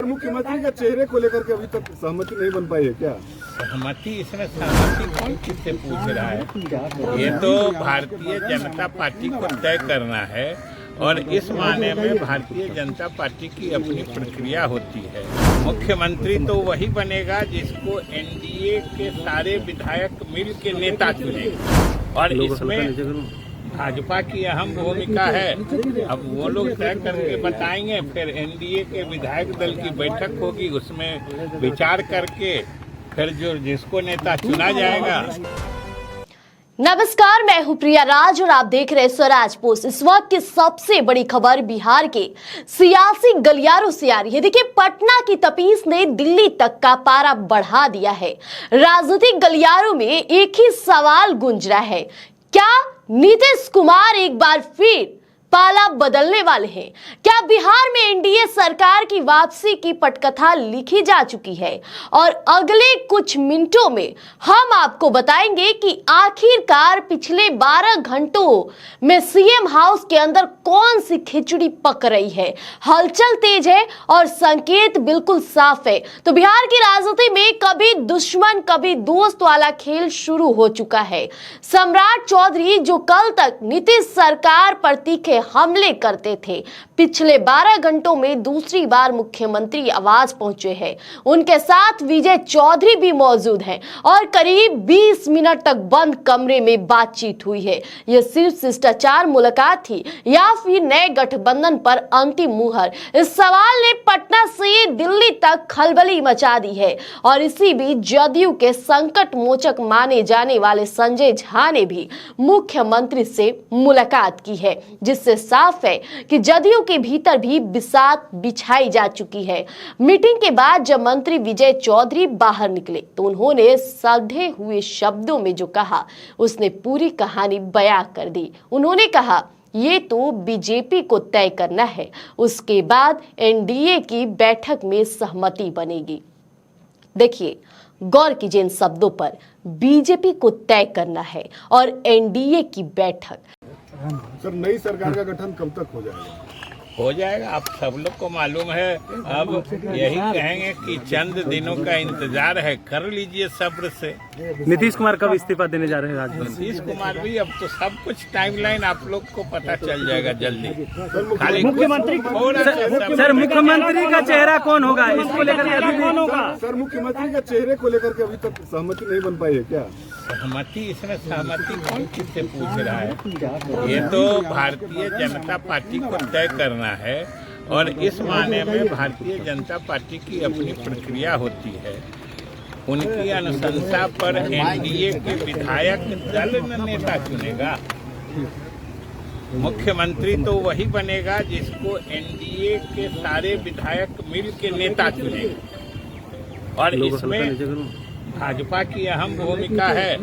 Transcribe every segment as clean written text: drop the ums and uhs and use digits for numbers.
मुख्यमंत्री का चेहरे को लेकर के अभी तक सहमति नहीं बन पाई है क्या? सहमति, इसमें सहमति कौन किससे पूछ रहा है? ये तो भारतीय जनता पार्टी को तय करना है और इस मायने में भारतीय जनता पार्टी की अपनी प्रक्रिया होती है। मुख्यमंत्री तो वही बनेगा जिसको एनडीए के सारे विधायक मिल के नेता चुनेंगे और इसमें भाजपा की अहम भूमिका है। अब वो लोग तय करके बताएंगे, फिर एनडीए के विधायक दल की बैठक होगी, उसमें विचार करके फिर जो जिसको नेता चुना जाएगा। नमस्कार, मैं हूं प्रिया राज और आप देख रहे हैं स्वराज पोस्ट। इस वक्त की सबसे बड़ी खबर बिहार के सियासी गलियारों से आ रही है। देखिए, पटना की तपीस ने दिल्ली तक का पारा बढ़ा दिया है। राजनीतिक गलियारों में एक ही सवाल गूंज रहा है, क्या नीतीश कुमार एक बार फिर पाला बदलने वाले हैं? क्या बिहार में एनडीए सरकार की वापसी की पटकथा लिखी जा चुकी है? और अगले कुछ मिनटों में हम आपको बताएंगे कि आखिरकार पिछले 12 घंटों में सीएम हाउस के अंदर कौन सी खिचड़ी पक रही है। हलचल तेज है और संकेत बिल्कुल साफ है। तो बिहार की राजनीति में कभी दुश्मन कभी दोस्त वाला खेल शुरू हो चुका है। सम्राट चौधरी, जो कल तक नीतीश सरकार पर तीखे हमले करते थे, पिछले 12 घंटों में दूसरी बार मुख्यमंत्री आवास पहुंचे हैं। उनके साथ विजय चौधरी भी मौजूद हैं और करीब 20 मिनट तक बंद कमरे में बातचीत हुई है। यह सिर्फ शिष्टाचार मुलाकात थी या फिर नए गठबंधन पर अंतिम मुहर? इस सवाल ने पटना से दिल्ली तक खलबली मचा दी है। और इसी बीच जदयू के संकट मोचक माने जाने वाले संजय झा ने भी मुख्यमंत्री से मुलाकात की है, जिससे साफ है कि जदयू के भीतर भी बिसात बिछाई जा चुकी है। मीटिंग के बाद जब मंत्री विजय चौधरी बाहर निकले तो उन्होंने सधे हुए शब्दों में जो कहा, उसने पूरी कहानी बयां कर दी। उन्होंने कहा, ये तो बीजेपी को तय करना है, उसके बाद एनडीए की बैठक में सहमति बनेगी। देखिए, गौर कीजिए इन शब्दों पर, बीजेपी को तय करना है और एनडीए की बैठक। सर, नई सरकार का गठन कब तक हो जाएगा? हो जाएगा, आप सब लोग को मालूम है। अब यही कहेंगे कि चंद दिनों का इंतजार है, कर लीजिए सब्र से। नीतीश कुमार कब इस्तीफा देने जा रहे हैं? नीतीश कुमार भी, अब तो सब कुछ टाइमलाइन आप लोग को पता चल जाएगा जल्दी। खाली मुख्यमंत्री सर, मुख्यमंत्री का चेहरा कौन होगा, इसको लेकर कौन होगा? सर, मुख्यमंत्री का चेहरे को लेकर के अभी तक सहमति नहीं बन पाई है क्या? सहमति, इसमें सहमति कौन किससे पूछ रहा है? ये तो भारतीय जनता पार्टी को तय करना है और इस मायने में भारतीय जनता पार्टी की अपनी प्रक्रिया होती है। उनकी अनुशंसा पर एनडीए के विधायक दल नेता चुनेगा। मुख्यमंत्री तो वही बनेगा जिसको एनडीए के सारे विधायक मिल के नेता चुनेंगे और इसमें भाजपा की अहम भूमिका है।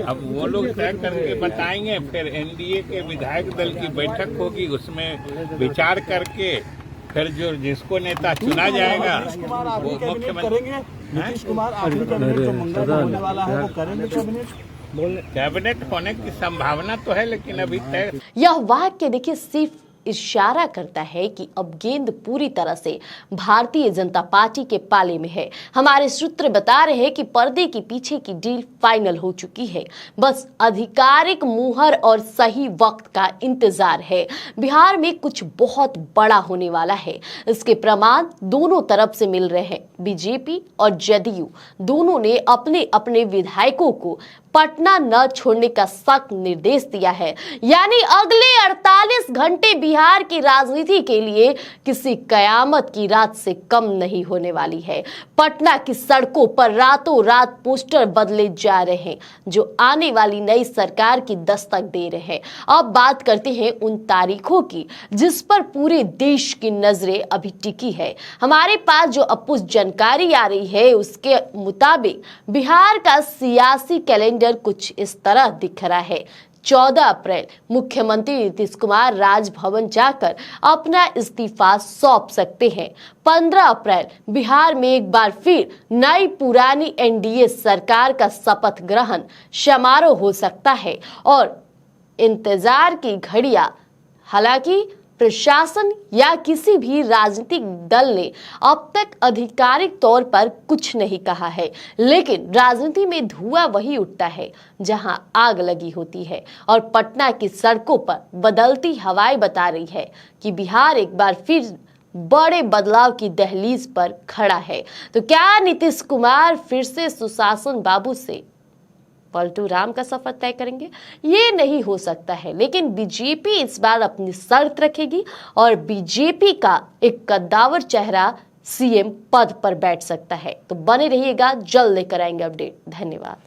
अब वो लोग तय करके बताएंगे, फिर एनडीए के विधायक दल की बैठक होगी, उसमें विचार करके फिर जो जिसको नेता चुना जाएगा वो मुख्यमंत्री। नीतीश कुमार आखिरी कैबिनेट जो मंगल में होने वाला है वो करेंगे कैबिनेट होने की संभावना तो है, लेकिन अभी तय। यह वाक्य देखिए सिर्फ इशारा करता है कि अब गेंद पूरी तरह से भारतीय जनता पार्टी के पाले में है। हमारे सूत्र बता रहे हैं कि पर्दे के पीछे की डील फाइनल हो चुकी है, बस आधिकारिक मुहर और सही वक्त का इंतजार है। बिहार में कुछ बहुत बड़ा होने वाला है, इसके प्रमाण दोनों तरफ से मिल रहे हैं। बीजेपी और जदयू दोनों ने अपने अपने विधायकों को पटना न छोड़ने का सख्त निर्देश दिया है। यानी अगले 48 घंटे बिहार की राजनीति के लिए किसी कयामत की रात से कम नहीं होने वाली है। पटना की सड़कों पर रातों रात पोस्टर बदले जा रहे हैं जो आने वाली नई सरकार की दस्तक दे रहे हैं। अब बात करते हैं उन तारीखों की जिस पर पूरे देश की नजरें अभी टिकी है। हमारे पास जो अपुष्ट जानकारी आ रही है उसके मुताबिक बिहार का सियासी कैलेंडर कुछ इस तरह दिख रहा है। 14 अप्रैल मुख्यमंत्री नीतीश कुमार राजभवन जाकर अपना इस्तीफा सौंप सकते हैं। 15 अप्रैल बिहार में एक बार फिर नई पुरानी एनडीए सरकार का शपथ ग्रहण समारोह हो सकता है और इंतजार की घड़ियां हालांकि प्रशासन या किसी भी राजनीतिक दल ने अब तक आधिकारिक तौर पर कुछ नहीं कहा है, लेकिन राजनीति में धुआं वही उठता है जहां आग लगी होती है। और पटना की सड़कों पर बदलती हवाएं बता रही है कि बिहार एक बार फिर बड़े बदलाव की दहलीज पर खड़ा है। तो क्या नीतीश कुमार फिर से सुशासन बाबू से पलटू राम का सफर तय करेंगे? ये नहीं हो सकता है, लेकिन बीजेपी इस बार अपनी शर्त रखेगी और बीजेपी का एक कद्दावर चेहरा सीएम पद पर बैठ सकता है। तो बने रहिएगा, जल्द लेकर आएंगे अपडेट। धन्यवाद।